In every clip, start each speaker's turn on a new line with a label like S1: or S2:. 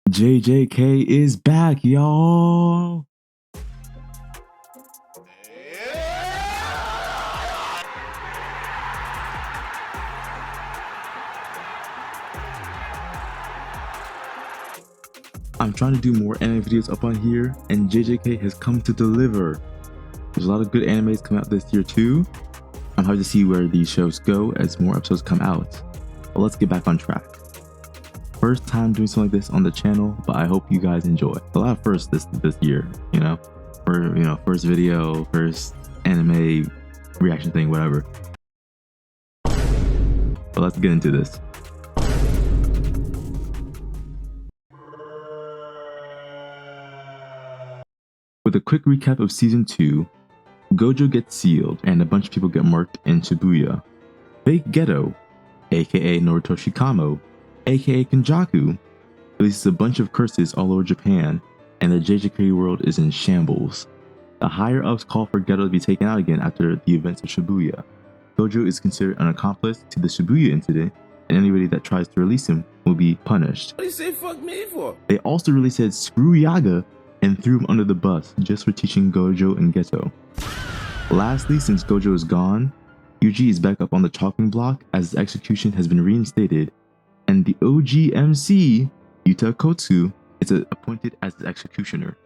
S1: JJK is back, y'all. I'm trying to do more anime videos up on here, and JJK has come to deliver. There's a lot of good animes coming out this year too. I'm happy to see where these shows go as more episodes come out. But let's get back on track. First time doing something like this on the channel, but I hope you guys enjoy. A lot of firsts this year, first video, first anime reaction thing, whatever. But let's get into this. With a quick recap of season 2, Gojo gets sealed and a bunch of people get marked in Shibuya. Fake Ghetto, aka Noritoshi Kamo, aka Kenjaku, releases a bunch of curses all over Japan, and the JJK world is in shambles. The higher ups call for Ghetto to be taken out again after the events of Shibuya. Gojo is considered an accomplice to the Shibuya incident, and anybody that tries to release him will be punished.
S2: What do you say fuck me for?
S1: They also really said screw Yaga and threw him under the bus just for teaching Gojo and Geto. Lastly, since Gojo is gone, Yuji is back up on the chopping block as his execution has been reinstated, and the OG MC, Yuta Kotsu, is appointed as his executioner.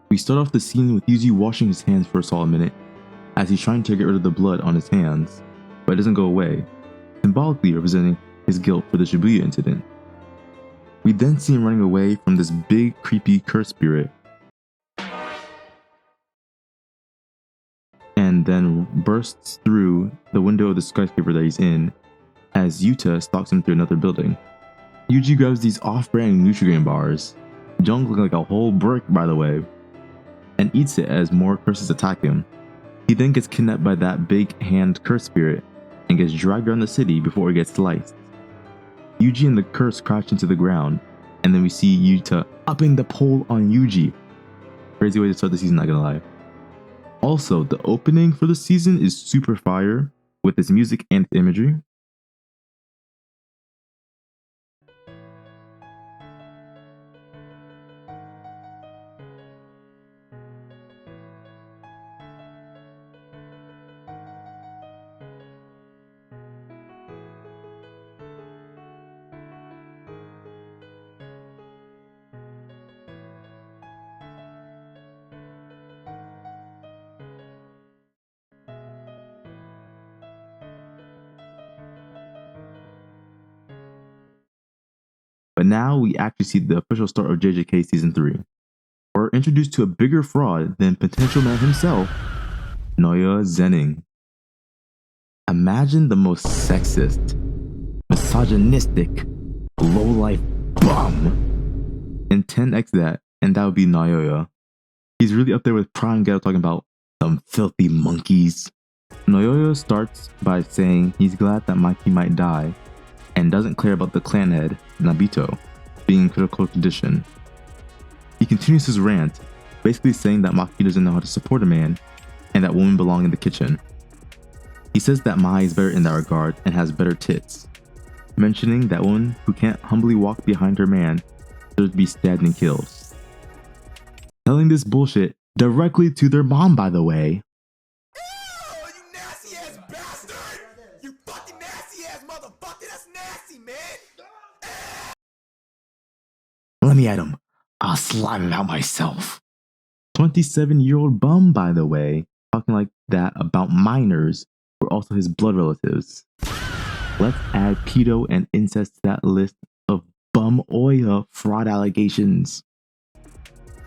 S1: We start off the scene with Yuji washing his hands for a solid minute as he's trying to get rid of the blood on his hands, but it doesn't go away, symbolically representing his guilt for the Shibuya incident. We then see him running away from this big creepy curse spirit, and then bursts through the window of the skyscraper that he's in as Yuta stalks him through another building. Yuji grabs these off-brand Nutrigrain bars, junk looking like a whole brick by the way, and eats it as more curses attack him. He then gets kidnapped by that big hand curse spirit and gets dragged around the city before it gets sliced. Yuji and the curse crash into the ground, and then we see Yuta upping the pole on Yuji. Crazy way to start the season, not gonna lie. Also, the opening for the season is super fire with its music and imagery. But now we actually see the official start of JJK Season 3. We're introduced to a bigger fraud than Potential Man himself, Naoya Zenin. Imagine the most sexist, misogynistic, low-life bum. And 10x that, and that would be Naoya. He's really up there with Prime Ghetto talking about some filthy monkeys. Naoya starts by saying he's glad that Maki might die, and doesn't care about the clan head, Nabito, being in critical condition. He continues his rant, basically saying that Maki doesn't know how to support a man, and that women belong in the kitchen. He says that Mai is better in that regard and has better tits, mentioning that one who can't humbly walk behind her man deserves to be stabbed and killed. Telling this bullshit directly to their mom, by the way. Let me at him. I'll slide it out myself. 27-year-old bum, by the way, talking like that about minors who are also his blood relatives. Let's add pedo and incest to that list of bum Oya fraud allegations.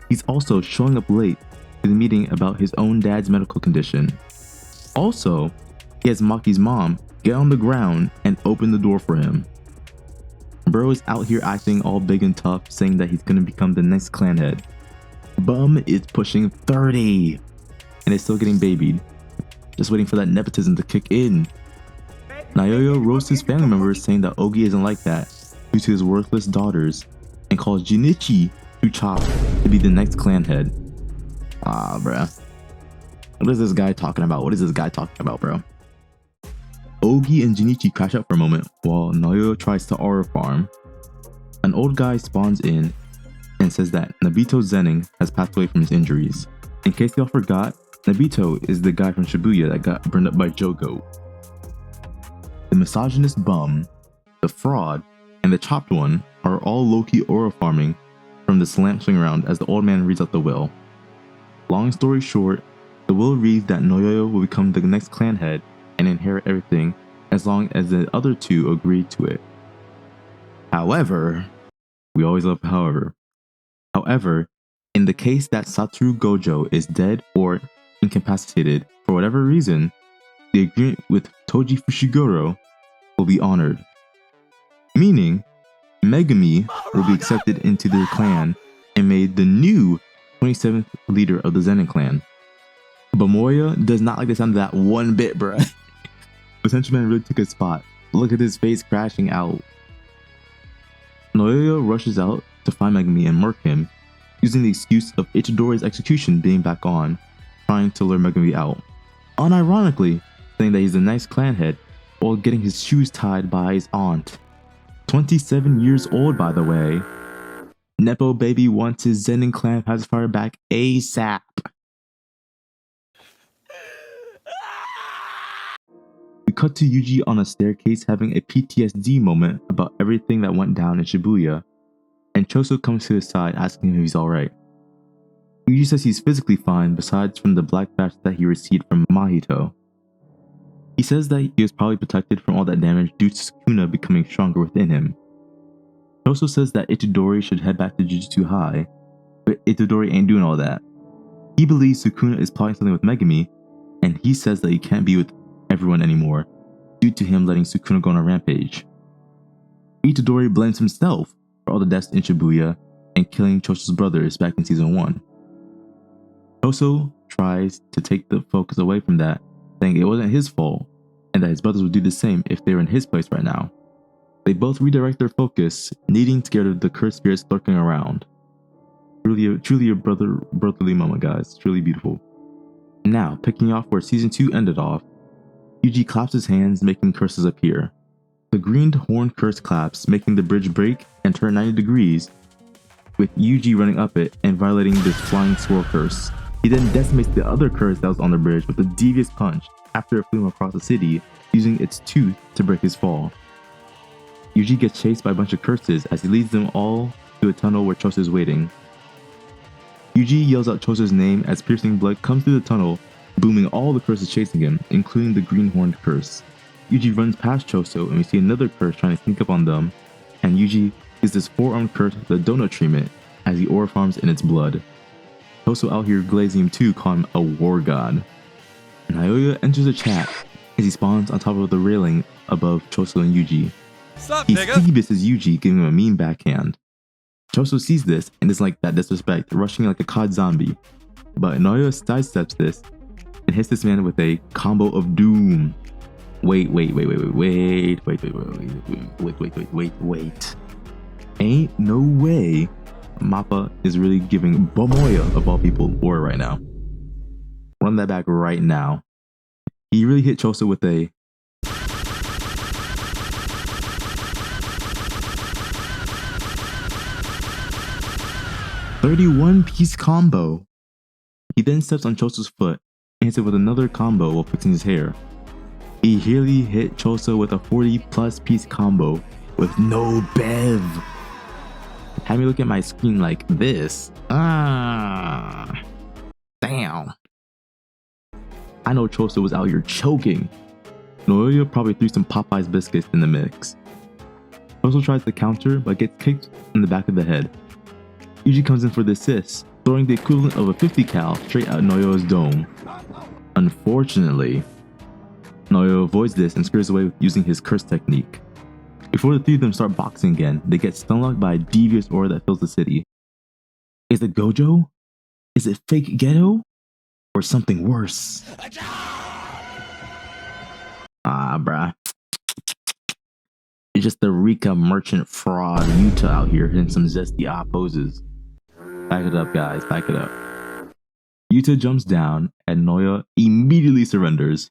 S1: He's also showing up late to the meeting about his own dad's medical condition. Also, he has Maki's mom get on the ground and open the door for him. Bro is out here acting all big and tough, saying that he's gonna become the next clan head. Bum is pushing 30 and is still getting babied, just waiting for that nepotism to kick in. Naoya roasts his family members, saying that Ogi isn't like that due to his worthless daughters, and calls Junichi to Chop to be the next clan head. Ah, bruh. What is this guy talking about? What is this guy talking about, bro? Ogi and Junichi crash out for a moment while Naoya tries to aura farm. An An old guy spawns in and says that Naoya Zenin has passed away from his injuries. In case y'all forgot, Naoya is the guy from Shibuya that got burned up by Jogo. The misogynist bum, the fraud, and the chopped one are all low-key aura farming from the slam swing around as the old man reads out the will. Long story short, the will reads that Naoya will become the next clan head and inherit everything as long as the other two agree to it. However, we always love however, in the case that Satoru Gojo is dead or incapacitated for whatever reason, the agreement with Toji Fushiguro will be honored. Meaning, Megumi will be accepted into their clan and made the new 27th leader of the Zenin clan. Bamoya does not like the sound of that one bit, bruh. The Central Man really took his spot. Look at his face crashing out. Naoya rushes out to find Megumi and murk him, using the excuse of Itadori's execution being back on, trying to lure Megumi out. Unironically, saying that he's a nice clan head while getting his shoes tied by his aunt. 27 years old, by the way. Nepo baby wants his Zenin clan pacifier back ASAP. We cut to Yuji on a staircase having a PTSD moment about everything that went down in Shibuya, and Choso comes to his side asking him if he's alright. Yuji says he's physically fine besides from the black patch that he received from Mahito. He says that he was probably protected from all that damage due to Sukuna becoming stronger within him. Choso says that Itadori should head back to Jujutsu High, but Itadori ain't doing all that. He believes Sukuna is plotting something with Megumi, and he says that he can't be with everyone anymore due to him letting Sukuna go on a rampage. Itadori blames himself for all the deaths in Shibuya and killing Choso's brothers back in season 1. Choso tries to take the focus away from that, saying it wasn't his fault and that his brothers would do the same if they were in his place right now. They both redirect their focus, needing to get rid of the cursed spirits lurking around. Truly a brotherly moment, guys. Truly beautiful. Now, picking off where season 2 ended off, Yuji claps his hands, making curses appear. The green horn curse claps, making the bridge break and turn 90 degrees, with Yuji running up it and violating this flying swirl curse. He then decimates the other curse that was on the bridge with a devious punch after it flew him across the city, using its tooth to break his fall. Yuji gets chased by a bunch of curses as he leads them all to a tunnel where Choso is waiting. Yuji yells out Choso's name as piercing blood comes through the tunnel, booming all the curses chasing him, including the green horned curse. Yuji runs past Choso and we see another curse trying to sneak up on them, and Yuji gives this four-armed curse the donut treatment as he aura farms in its blood. Choso out here glazing him too, calling him a war god. Naoya enters the chat as he spawns on top of the railing above Choso and Yuji. He thieves Yuji, giving him a mean backhand. Choso sees this and is like that disrespect, rushing like a COD zombie. But Naoya sidesteps this and hits this man with a combo of doom. Wait. Ain't no way Mappa is really giving Bamoya, of all people, aura right now. Run that back right now. He really hit Choso with a 31-piece combo. He then steps on Choso's foot and hits it with another combo while fixing his hair. He really hit Choso with a 40+ piece combo with no bev. Had me look at my screen like this. Damn. I know Choso was out here choking. Naoya probably threw some Popeye's biscuits in the mix. Choso tries to counter but gets kicked in the back of the head. Yuji comes in for the assist, throwing the equivalent of a 50 cal straight at Naoya's dome. Unfortunately, Naoya avoids this and scurries away with using his curse technique. Before the three of them start boxing again, they get stunlocked by a devious aura that fills the city. Is it Gojo? Is it fake Ghetto? Or something worse? Bruh. It's just the Rika merchant fraud Yuta out here hitting some zesty poses. Back it up, guys. Back it up. Yuta jumps down and Naoya immediately surrenders,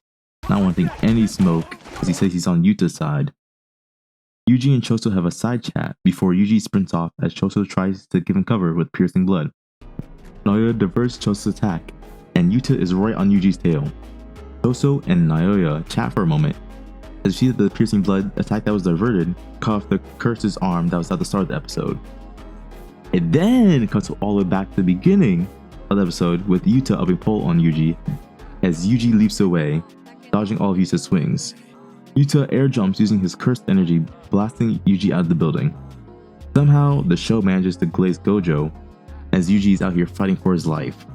S1: not wanting any smoke as he says he's on Yuta's side. Yuji and Choso have a side chat before Yuji sprints off as Choso tries to give him cover with piercing blood. Naoya diverts Choso's attack, and Yuta is right on Yuji's tail. Choso and Naoya chat for a moment as you see that the piercing blood attack that was diverted cut off the curse's arm that was at the start of the episode. It then cuts all the way back to the beginning of the episode with Yuta upping pole on Yuji as Yuji leaps away, dodging all of Yuta's swings. Yuta air jumps using his cursed energy, blasting Yuji out of the building. Somehow, the show manages to glaze Gojo as Yuji is out here fighting for his life.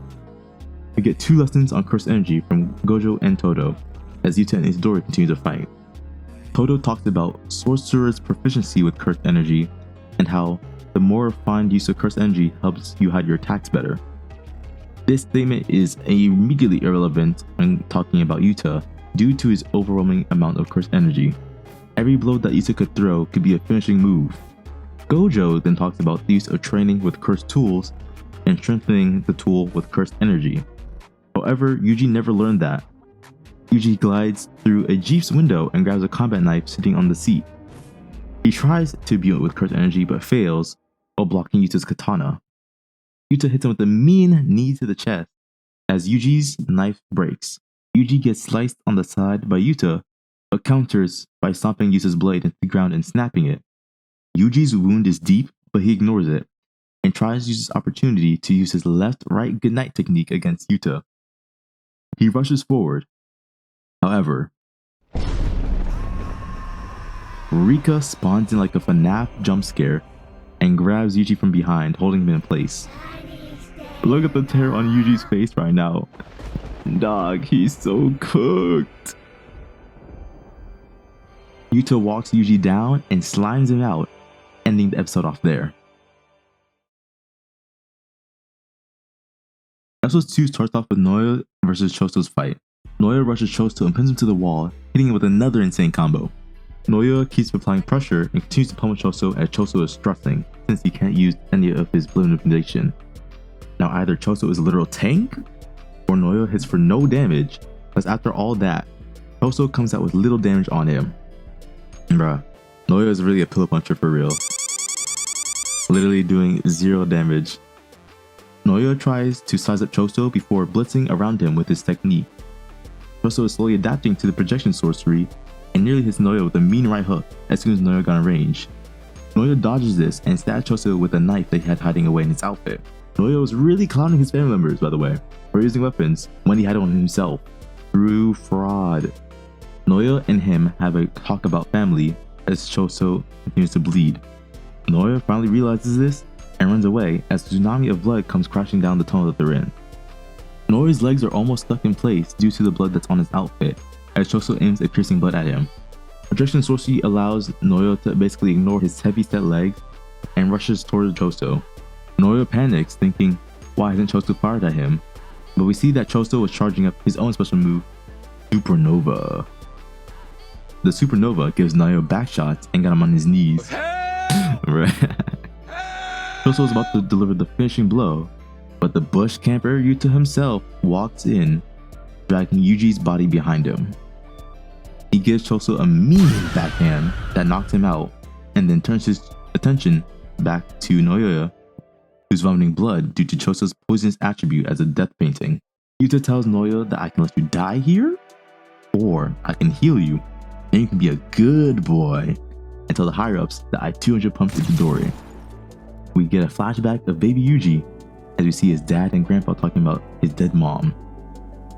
S1: We get 2 lessons on cursed energy from Gojo and Todo as Yuta and Itadori continue to fight. Todo talks about sorcerer's proficiency with cursed energy and how the more refined use of cursed energy helps you hide your attacks better. This statement is immediately irrelevant when talking about Yuta due to his overwhelming amount of cursed energy. Every blow that Yuta could throw could be a finishing move. Gojo then talks about the use of training with cursed tools and strengthening the tool with cursed energy. However, Yuji never learned that. Yuji glides through a jeep's window and grabs a combat knife sitting on the seat. He tries to imbue it with cursed energy but fails while blocking Yuta's katana. Yuta hits him with a mean knee to the chest as Yuji's knife breaks. Yuji gets sliced on the side by Yuta, but counters by stomping Yuta's blade into the ground and snapping it. Yuji's wound is deep, but he ignores it, and tries to use this opportunity to use his left-right goodnight technique against Yuta. He rushes forward. However, Rika spawns in like a FNAF jump scare and grabs Yuji from behind, holding him in place. Look at the terror on Yuji's face right now. Dog, he's so cooked. Yuta walks Yuji down and slimes him out, ending the episode off there. Episode 2 starts off with Naoya versus Choso's fight. Naoya rushes Choso and pins him to the wall, hitting him with another insane combo. Naoya keeps applying pressure and continues to pummel Choso as Choso is stressing, since he can't use any of his blood manipulation. Now either Choso is a literal tank, or Naoya hits for no damage, because after all that, Choso comes out with little damage on him. Bruh, Naoya is really a pillow puncher for real. Literally doing 0 damage. Naoya tries to size up Choso before blitzing around him with his technique. Choso is slowly adapting to the projection sorcery and nearly hits Naoya with a mean right hook as soon as Naoya got in range. Naoya dodges this and stabs Choso with a knife that he had hiding away in his outfit. Naoya was really clowning his family members, by the way, for using weapons when he had it on himself. True fraud. Naoya and him have a talk about family as Choso continues to bleed. Naoya finally realizes this and runs away as a tsunami of blood comes crashing down the tunnel that they're in. Naoya's legs are almost stuck in place due to the blood that's on his outfit, as Choso aims a piercing blood at him. Projection sorcery allows Naoya to basically ignore his heavy set legs and rushes towards Choso. Naoya panics, thinking, why hasn't Choso fired at him? But we see that Choso was charging up his own special move, Supernova. The Supernova gives Naoya back shots and got him on his knees. Choso was about to deliver the finishing blow, but the bush camper Yuta himself walks in, dragging Yuji's body behind him. He gives Choso a mean backhand that knocks him out, and then turns his attention back to Naoya, who's vomiting blood due to Choso's poisonous attribute as a death painting. Yuta tells Naoya that I can let you die here, or I can heal you, and you can be a good boy, and tell the higher-ups that I 200 pumped Itadori. We get a flashback of baby Yuji as we see his dad and grandpa talking about his dead mom.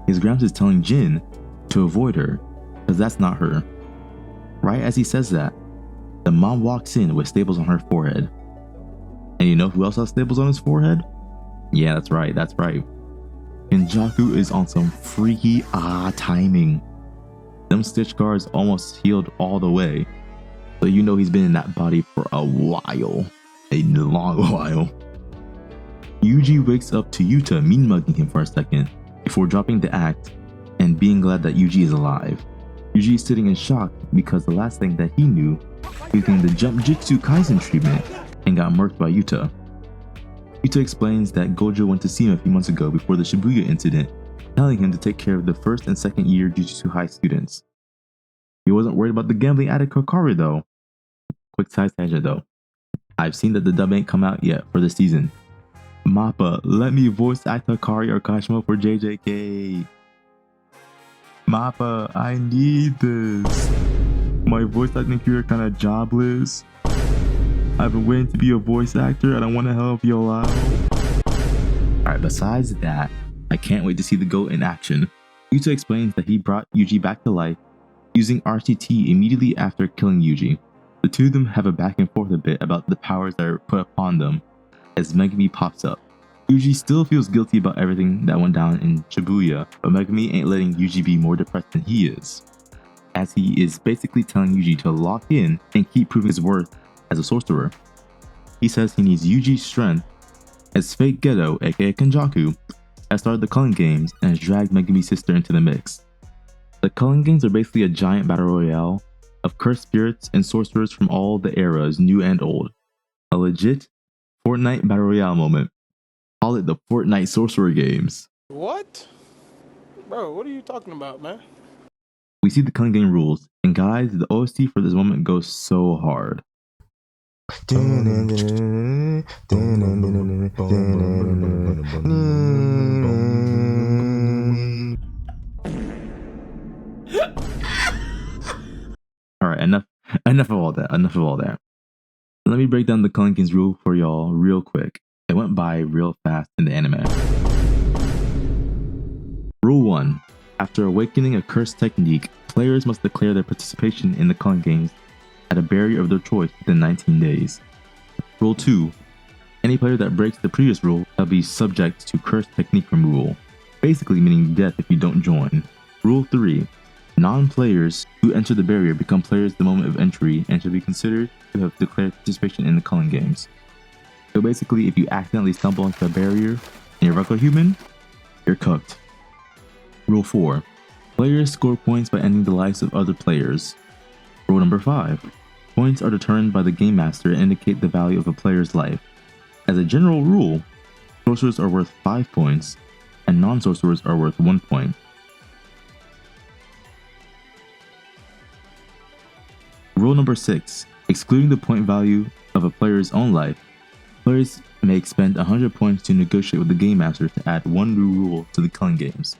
S1: His gramps is telling Jin to avoid her, because that's not her. Right as he says that, the mom walks in with staples on her forehead. And you know who else has staples on his forehead? Yeah, that's right. Kenjaku is on some freaky timing. Them stitch scars almost healed all the way, so you know he's been in that body for a while. A long while. Yuji wakes up to Yuta mean mugging him for a second before dropping the act and being glad that Yuji is alive. Yuji is sitting in shock because the last thing that he knew, he was getting the Jujutsu Kaisen treatment and got murked by Yuta. Yuta explains that Gojo went to see him a few months ago before the Shibuya incident, telling him to take care of the first and second year Jujutsu High students. He wasn't worried about the gambling addict Kokari though. Quick side tangent though. I've seen that the dub ain't come out yet for this season. Mappa, let me voice act Hikari or Kashimo for JJK. Mappa, I need this. My voice acting career kinda jobless. I've been waiting to be a voice actor and I wanna help y'all out. Alright, besides that, I can't wait to see the GOAT in action. Yuta explains that he brought Yuji back to life using RCT immediately after killing Yuji. The two of them have a back and forth a bit about the powers that are put upon them as Megami pops up. Yuji still feels guilty about everything that went down in Shibuya, but Megami ain't letting Yuji be more depressed than he is, as he is basically telling Yuji to lock in and keep proving his worth as a sorcerer. He says he needs Yuji's strength, as Fake Ghetto, aka Kenjaku, has started the Culling Games and has dragged Megami's sister into the mix. The Culling Games are basically a giant battle royale of cursed spirits and sorcerers from all the eras, new and old. A legit Fortnite battle royale moment. Call it the Fortnite Sorcerer Games.
S2: What? Bro, what are you talking about, man?
S1: We see the Culling Game rules, and guys, the OST for this moment goes so hard. Alright, enough of all that. Let me break down the Culling Games rule for y'all real quick. It went by real fast in the anime. Rule 1. After awakening a cursed technique, players must declare their participation in the Culling Games at a barrier of their choice within 19 days. Rule 2. Any player that breaks the previous rule shall be subject to cursed technique removal, basically meaning death if you don't join. Rule 3. Non-players who enter the barrier become players at the moment of entry and should be considered to have declared participation in the Culling Games. So basically, if you accidentally stumble into a barrier and you're a regular human, you're cooked. Rule 4. Players score points by ending the lives of other players. Rule number 5. Points are determined by the Game Master and indicate the value of a player's life. As a general rule, sorcerers are worth 5 points and non-sorcerers are worth 1 point. Rule number 6. Excluding the point value of a player's own life, players may expend 100 points to negotiate with the Game Master to add one new rule to the Culling Games.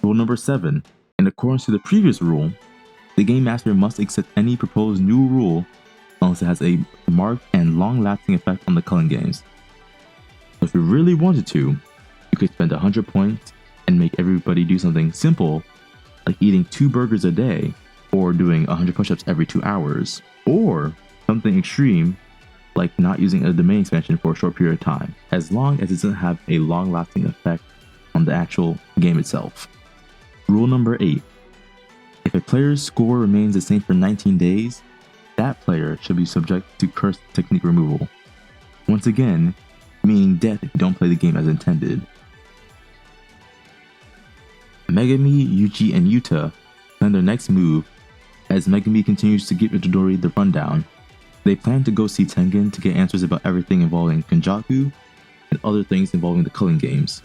S1: Rule number 7. In accordance to the previous rule, the Game Master must accept any proposed new rule unless it has a marked and long-lasting effect on the Culling Games. So if you really wanted to, you could spend 100 points and make everybody do something simple like eating 2 burgers a day or doing 100 push-ups every 2 hours, or something extreme like not using a domain expansion for a short period of time, as long as it doesn't have a long-lasting effect on the actual game itself. Rule number 8. If a player's score remains the same for 19 days, that player should be subject to cursed technique removal. Once again, meaning death if you don't play the game as intended. Megami, Yuji, and Yuta plan their next move as Megami continues to give Itadori the rundown. They plan to go see Tengen to get answers about everything involving Kenjaku and other things involving the Culling Games.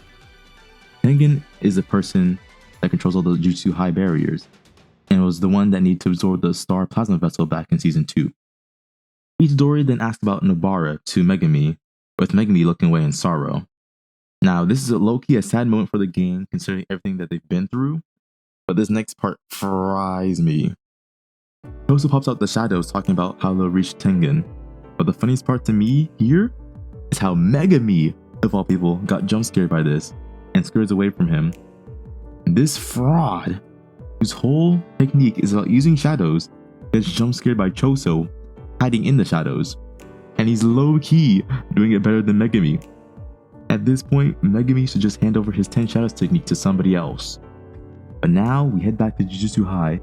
S1: Tengen is the person that controls all the Jujutsu high barriers, and was the one that needed to absorb the Star Plasma Vessel back in Season 2. Itadori then asked about Nobara to Megami, with Megami looking away in sorrow. Now, this is low-key a sad moment for the game considering everything that they've been through, but this next part fries me. Choso pops out the shadows talking about how they'll reach Tengen, but the funniest part to me here is how Megami, of all people, got jump scared by this and scurries away from him. This fraud, whose whole technique is about using shadows, gets jump scared by Choso hiding in the shadows, and he's low-key doing it better than Megami. At this point, Megami should just hand over his 10 shadows technique to somebody else. But now we head back to Jujutsu High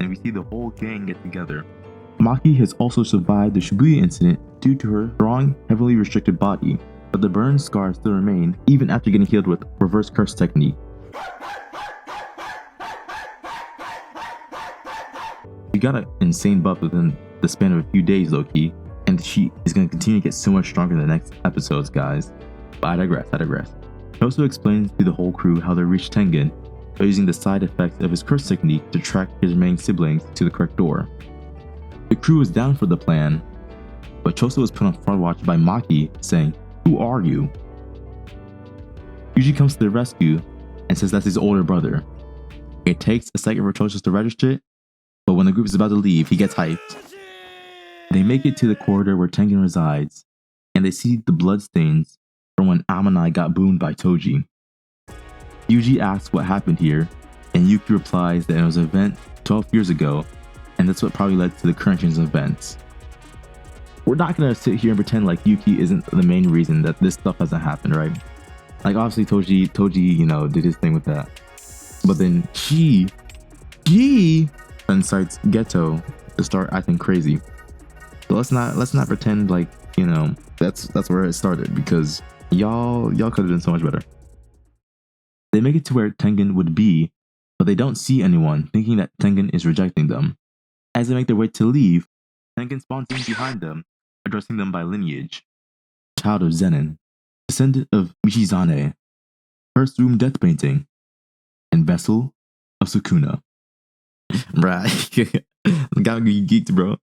S1: and we see the whole gang get together. Maki has also survived the Shibuya incident due to her strong, heavily restricted body, but the burn scars still remain even after getting healed with reverse curse technique. She got an insane buff within the span of a few days, low-key, and she is going to continue to get so much stronger in the next episodes, guys. But I digress. He also explains to the whole crew how they reached Tengen by using the side effects of his curse technique to track his remaining siblings to the correct door. The crew was down for the plan, but Choso was put on front watch by Maki, saying, "Who are you?" Yuji comes to the rescue and says that's his older brother. It takes a second for Choso to register it, but when the group is about to leave, he gets hyped. They make it to the corridor where Tengen resides, and they see the bloodstains from when Amanai got boomed by Toji. Yuji asks what happened here, and Yuki replies that it was an event 12 years ago, and that's what probably led to the current change of events. We're not gonna sit here and pretend like Yuki isn't the main reason that this stuff hasn't happened, right? Like obviously Toji, you know, did his thing with that. But then she incites Geto to start acting crazy. So let's not pretend like, you know, that's where it started, because y'all could have done so much better. They make it to where Tengen would be, but they don't see anyone, thinking that Tengen is rejecting them. As they make their way to leave, Tengen spawns in behind them, addressing them by lineage. Child of Zenin, descendant of Michizane, first room death painting, and vessel of Sukuna. Right. Got me geeked, bro.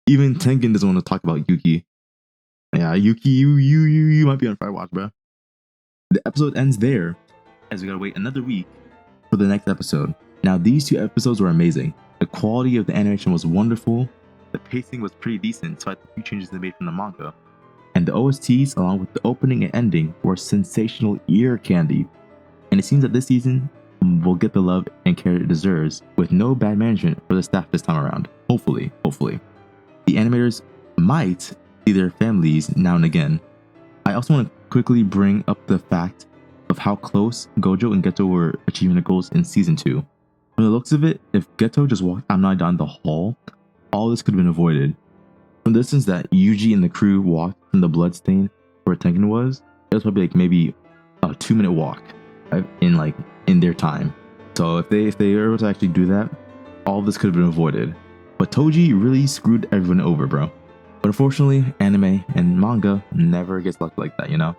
S1: Even Tengen doesn't want to talk about Yuki. Yeah, Yuki, you might be on fire watch, bro. The episode ends there, as we gotta wait another week for the next episode. Now, these two episodes were amazing. The quality of the animation was wonderful. The pacing was pretty decent, despite the few changes they made from the manga. And the OSTs, along with the opening and ending, were sensational ear candy. And it seems that this season will get the love and care it deserves, with no bad management for the staff this time around. Hopefully. The animators might see their families now and again. I also want to quickly bring up the fact of how close Gojo and Geto were achieving their goals in Season 2. From the looks of it, if Geto just walked Amanai down the hall, all this could have been avoided. From the distance that Yuji and the crew walked from the bloodstain where Tengen was, it was probably like maybe a 2-minute walk, right? in their time. So if they were able to actually do that, all this could have been avoided. But Toji really screwed everyone over, bro. But unfortunately, anime and manga never gets lucky like that, you know?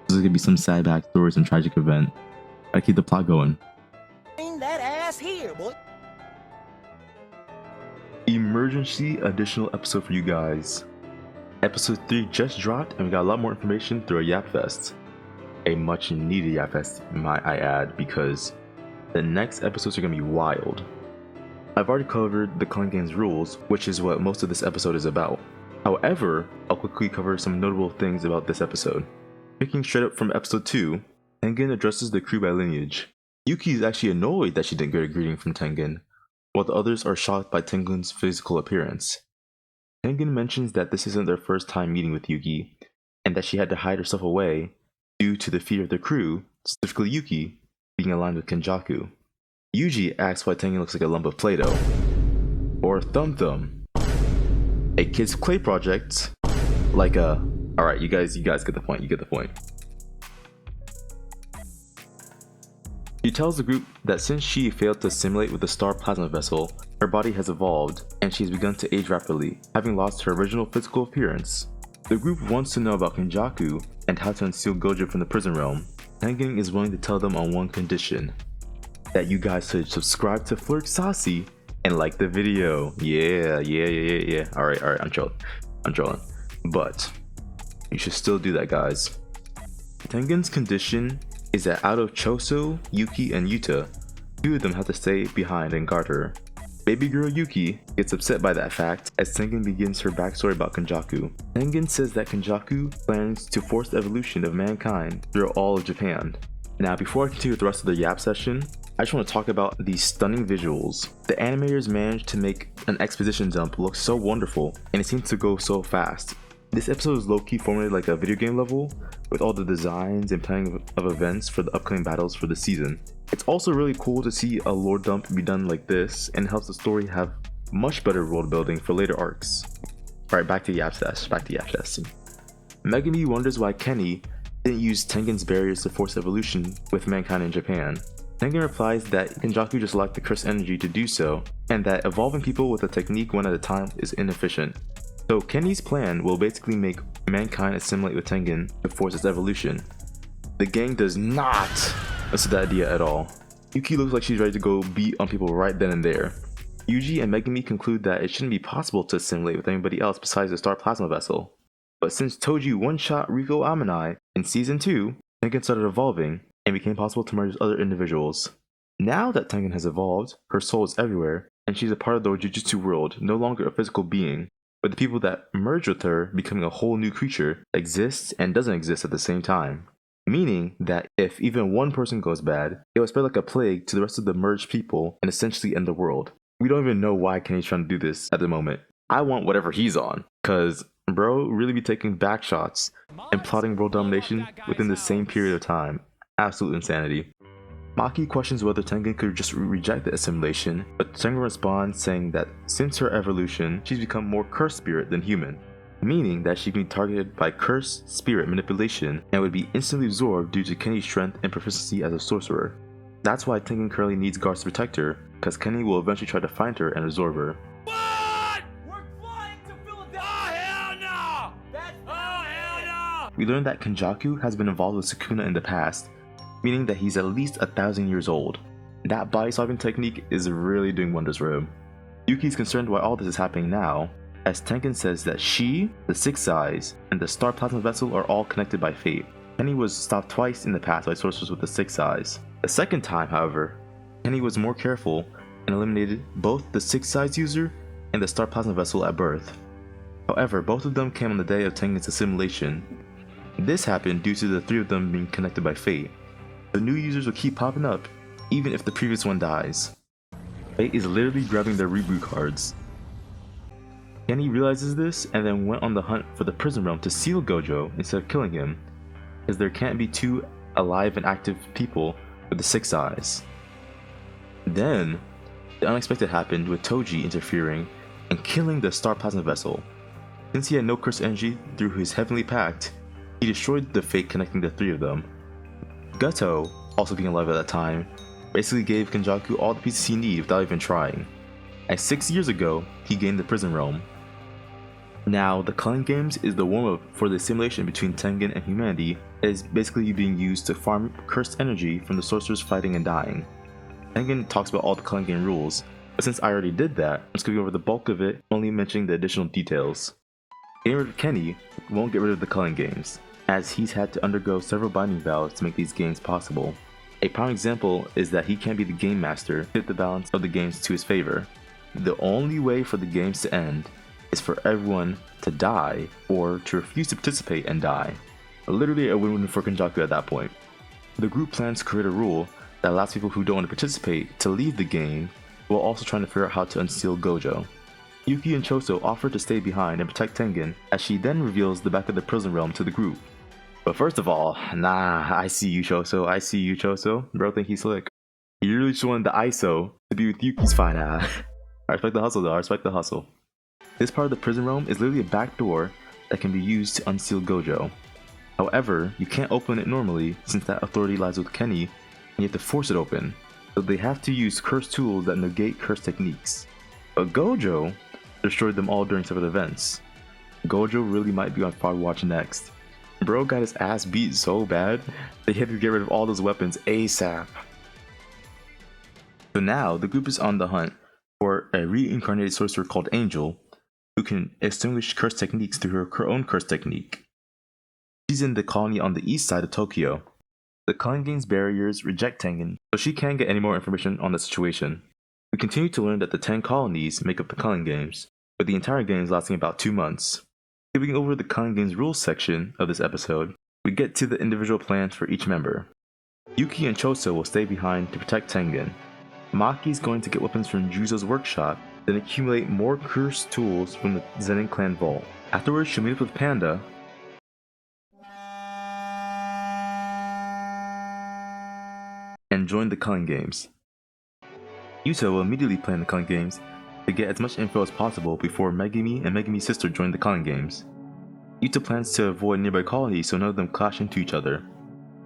S1: There's gonna be some sad backstory, some tragic event. Gotta keep the plot going.
S3: Bring that ass here, boy.
S1: Emergency additional episode for you guys. Episode 3 just dropped, and we got a lot more information through a Yap Fest. A much needed Yap Fest, might I add, because the next episodes are gonna be wild. I've already covered the Con Game's rules, which is what most of this episode is about. However, I'll quickly cover some notable things about this episode. Picking straight up from episode 2, Tengen addresses the crew by lineage. Yuki is actually annoyed that she didn't get a greeting from Tengen, while the others are shocked by Tengen's physical appearance. Tengen mentions that this isn't their first time meeting with Yuki, and that she had to hide herself away due to the fear of the crew, specifically Yuki, being aligned with Kenjaku. Yuji asks why Tengen looks like a lump of Play-Doh, or Thumb Thumb, a kid's clay project, like a... Alright, you guys get the point, She tells the group that since she failed to assimilate with the star plasma vessel, her body has evolved, and she has begun to age rapidly, having lost her original physical appearance. The group wants to know about Kenjaku and how to unseal Gojo from the prison realm. Tengen is willing to tell them on one condition: that you guys should subscribe to FlrxSaucy and like the video. Yeah. Alright, I'm trolling. But you should still do that, guys. Tengen's condition is that out of Choso, Yuki, and Yuta, 2 of them have to stay behind and guard her. Baby girl Yuki gets upset by that fact as Tengen begins her backstory about Kenjaku. Tengen says that Kenjaku plans to force the evolution of mankind through all of Japan. Now, before I continue with the rest of the Yap session, I just want to talk about these stunning visuals. The animators managed to make an exposition dump look so wonderful, and it seems to go so fast. This episode is low-key formulated like a video game level, with all the designs and planning of events for the upcoming battles for the season. It's also really cool to see a lore dump be done like this, and helps the story have much better world building for later arcs. Alright, back to Yap Fest. Megami wonders why Kenny didn't use Tengen's barriers to force evolution with mankind in Japan. Tengen replies that Kenjaku just lacked the cursed energy to do so, and that evolving people with a technique one at a time is inefficient. So Kenny's plan will basically make mankind assimilate with Tengen to force its evolution. The gang does not listen to that idea at all. Yuki looks like she's ready to go beat on people right then and there. Yuji and Megumi conclude that it shouldn't be possible to assimilate with anybody else besides the star plasma vessel. But since Toji one-shot Riko Amanai in Season 2, Tengen started evolving and became possible to merge with other individuals. Now that Tengen has evolved, her soul is everywhere, and she's a part of the Jujutsu world, no longer a physical being, but the people that merge with her becoming a whole new creature that exists and doesn't exist at the same time. Meaning that if even one person goes bad, it will spread like a plague to the rest of the merged people and essentially end the world. We don't even know why Kenny's trying to do this at the moment. I want whatever he's on, cause bro really be taking back shots and plotting world domination within the same period of time. Absolute insanity. Maki questions whether Tengen could just reject the assimilation, but Tengen responds saying that since her evolution, she's become more cursed spirit than human, meaning that she can be targeted by cursed spirit manipulation and would be instantly absorbed due to Kenny's strength and proficiency as a sorcerer. That's why Tengen currently needs guards to protect her, because Kenny will eventually try to find her and absorb her.
S3: What? We're flying to Philadelphia! Oh, hell no! Hell no!
S1: We learned that Kenjaku has been involved with Sukuna in the past, meaning that he's at least 1,000 years old. That body swapping technique is really doing wonders for him. Yuki's concerned why all this is happening now, as Tengen says that she, the Six Eyes, and the Star Plasma Vessel are all connected by fate. Kenny was stopped twice in the past by sorcerers with the Six Eyes. The second time, however, Kenny was more careful and eliminated both the Six Eyes user and the Star Plasma Vessel at birth. However, both of them came on the day of Tengen's assimilation. This happened due to the three of them being connected by fate. The new users will keep popping up, even if the previous one dies. Fate is literally grabbing their reboot cards. Kenny realizes this and then went on the hunt for the prison realm to seal Gojo instead of killing him, because there can't be two alive and active people with the Six Eyes. Then, the unexpected happened with Toji interfering and killing the Star Plasma Vessel. Since he had no cursed energy through his Heavenly Pact, he destroyed the fate connecting the three of them. Gato, also being alive at that time, basically gave Kenjaku all the pieces he needed without even trying. And 6 years ago, he gained the prison realm. Now, the Culling Games is the warm-up for the assimilation between Tengen and humanity that is basically being used to farm cursed energy from the sorcerers fighting and dying. Tengen talks about all the Culling Game rules, but since I already did that, I'm just going over the bulk of it, only mentioning the additional details. Getting rid of Kenny won't get rid of the Culling Games, as he's had to undergo several binding vows to make these games possible. A prime example is that he can't be the game master to tip the balance of the games to his favor. The only way for the games to end is for everyone to die or to refuse to participate and die. Literally a win-win for Kenjaku at that point. The group plans to create a rule that allows people who don't want to participate to leave the game, while also trying to figure out how to unseal Gojo. Yuki and Choso offer to stay behind and protect Tengen, as she then reveals the back of the prison realm to the group. But first of all, nah, I see you Choso, I see you Choso. Bro think he's slick. He really just wanted the AIZO to be with Yuki's fine ass. I respect the hustle though, I respect the hustle. This part of the prison realm is literally a back door that can be used to unseal Gojo. However, you can't open it normally since that authority lies with Kenny, and you have to force it open. So they have to use cursed tools that negate cursed techniques. But Gojo destroyed them all during several events. Gojo really might be on Firewatch next. Bro got his ass beat so bad, they had to get rid of all those weapons ASAP. So now, the group is on the hunt for a reincarnated sorcerer called Angel, who can extinguish cursed techniques through her own cursed technique. She's in the colony on the east side of Tokyo. The Culling Games barriers reject Tengen, so she can't get any more information on the situation. We continue to learn that the 10 colonies make up the Culling Games, with the entire games lasting about 2 months. Skipping over the Culling Games rules section of this episode, we get to the individual plans for each member. Yuki and Choso will stay behind to protect Tengen. Maki is going to get weapons from Juzo's workshop, then accumulate more cursed tools from the Zenin clan vault. Afterwards, she'll meet up with Panda and join the Culling Games. Yuta will immediately plan the Culling Games to get as much info as possible before Megumi and Megumi's sister join the Culling Games. Yuta plans to avoid nearby colonies so none of them clash into each other.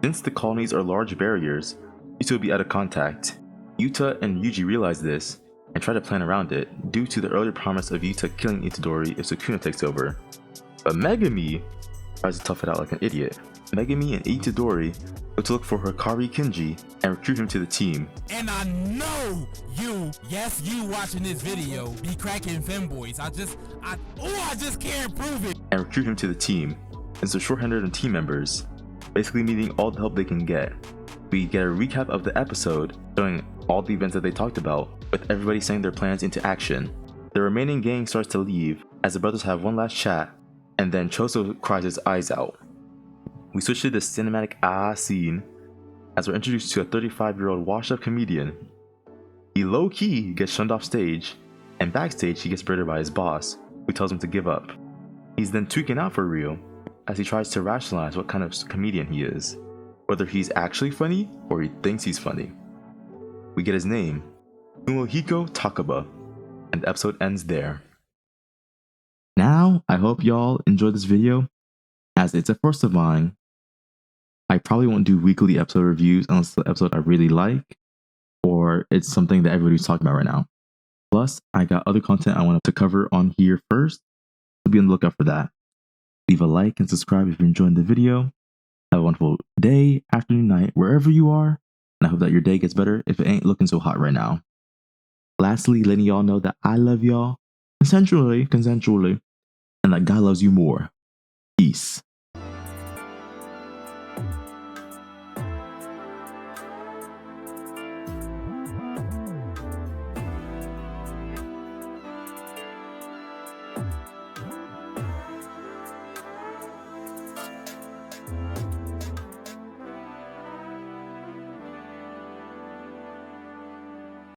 S1: Since the colonies are large barriers, Yuta will be out of contact. Yuta and Yuji realize this and try to plan around it due to the earlier promise of Yuta killing Itadori if Sukuna takes over. But Megumi tries to tough it out like an idiot. Megumi and Itadori go to look for Hikari Kinji and recruit him to the team.
S3: And I know you, yes, you watching this video, be cracking femboys. I just can't prove it.
S1: And recruit him to the team. Since they're short-handed on team members, basically needing all the help they can get. We get a recap of the episode showing all the events that they talked about, with everybody setting their plans into action. The remaining gang starts to leave as the brothers have one last chat, and then Choso cries his eyes out. We switch to the cinematic scene as we're introduced to a 35-year-old washed-up comedian. He low-key gets shunned off stage, and backstage he gets berated by his boss, who tells him to give up. He's then tweaking out for real as he tries to rationalize what kind of comedian he is, whether he's actually funny or he thinks he's funny. We get his name, Kumohiko Takaba, and the episode ends there. Now, I hope y'all enjoyed this video, as it's a first of mine. I probably won't do weekly episode reviews unless it's the episode I really like, or it's something that everybody's talking about right now. Plus, I got other content I wanted to cover on here first, so be on the lookout for that. Leave a like and subscribe if you're enjoying the video. Have a wonderful day, afternoon, night, wherever you are, and I hope that your day gets better if it ain't looking so hot right now. Lastly, letting y'all know that I love y'all consensually, and that God loves you more. Peace.